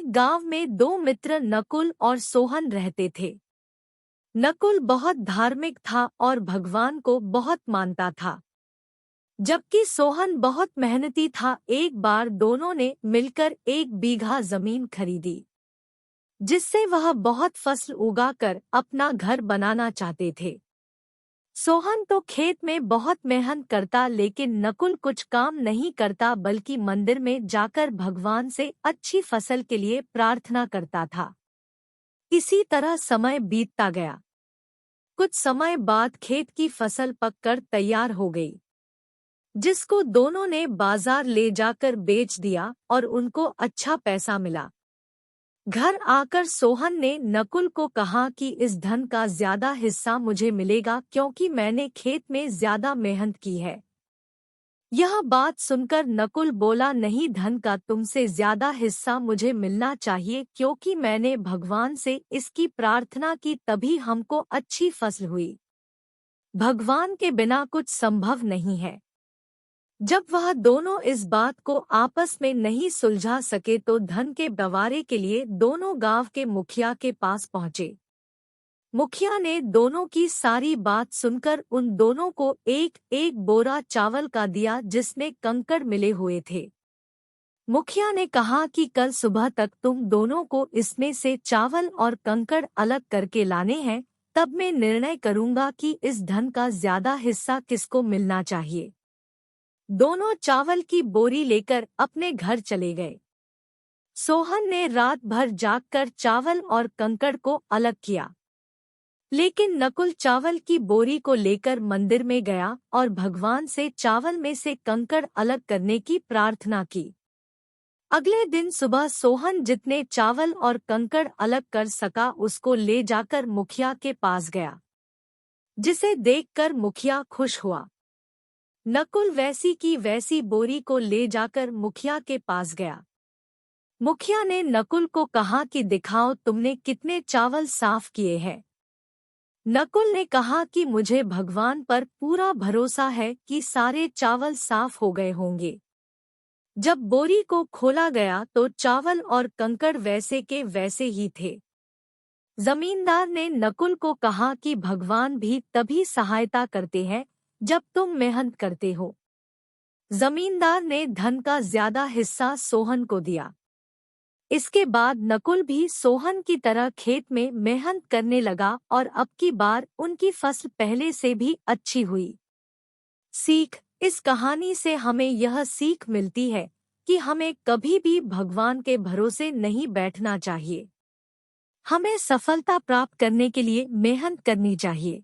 गांव में दो मित्र नकुल और सोहन रहते थे। नकुल बहुत धार्मिक था और भगवान को बहुत मानता था, जबकि सोहन बहुत मेहनती था। एक बार दोनों ने मिलकर 1 बीघा जमीन खरीदी, जिससे वह बहुत फसल उगाकर अपना घर बनाना चाहते थे। सोहन तो खेत में बहुत मेहनत करता, लेकिन नकुल कुछ काम नहीं करता बल्कि मंदिर में जाकर भगवान से अच्छी फसल के लिए प्रार्थना करता था। इसी तरह समय बीतता गया। कुछ समय बाद खेत की फसल पककर तैयार हो गई, जिसको दोनों ने बाजार ले जाकर बेच दिया और उनको अच्छा पैसा मिला। घर आकर सोहन ने नकुल को कहा कि इस धन का ज्यादा हिस्सा मुझे मिलेगा, क्योंकि मैंने खेत में ज्यादा मेहनत की है। यह बात सुनकर नकुल बोला, नहीं, धन का तुमसे ज्यादा हिस्सा मुझे मिलना चाहिए, क्योंकि मैंने भगवान से इसकी प्रार्थना की, तभी हमको अच्छी फसल हुई। भगवान के बिना कुछ संभव नहीं है। जब वह दोनों इस बात को आपस में नहीं सुलझा सके तो धन के बंटवारे के लिए दोनों गांव के मुखिया के पास पहुंचे। मुखिया ने दोनों की सारी बात सुनकर उन दोनों को एक एक बोरा चावल का दिया, जिसमें कंकड़ मिले हुए थे। मुखिया ने कहा कि कल सुबह तक तुम दोनों को इसमें से चावल और कंकड़ अलग करके लाने हैं, तब मैं निर्णय करूंगा कि इस धन का ज्यादा हिस्सा किसको मिलना चाहिए। दोनों चावल की बोरी लेकर अपने घर चले गए। सोहन ने रात भर जागकर चावल और कंकड़ को अलग किया, लेकिन नकुल चावल की बोरी को लेकर मंदिर में गया और भगवान से चावल में से कंकड़ अलग करने की प्रार्थना की। अगले दिन सुबह सोहन जितने चावल और कंकड़ अलग कर सका उसको ले जाकर मुखिया के पास गया, जिसे देखकर मुखिया खुश हुआ। नकुल वैसी की वैसी बोरी को ले जाकर मुखिया के पास गया। मुखिया ने नकुल को कहा कि दिखाओ तुमने कितने चावल साफ किए हैं। नकुल ने कहा कि मुझे भगवान पर पूरा भरोसा है कि सारे चावल साफ हो गए होंगे। जब बोरी को खोला गया तो चावल और कंकड़ वैसे के वैसे ही थे। जमींदार ने नकुल को कहा कि भगवान भी तभी सहायता करते हैं जब तुम मेहनत करते हो। जमींदार ने धन का ज्यादा हिस्सा सोहन को दिया। इसके बाद नकुल भी सोहन की तरह खेत में मेहनत करने लगा और अब की बार उनकी फसल पहले से भी अच्छी हुई। सीख: इस कहानी से हमें यह सीख मिलती है कि हमें कभी भी भगवान के भरोसे नहीं बैठना चाहिए। हमें सफलता प्राप्त करने के लिए मेहनत करनी चाहिए।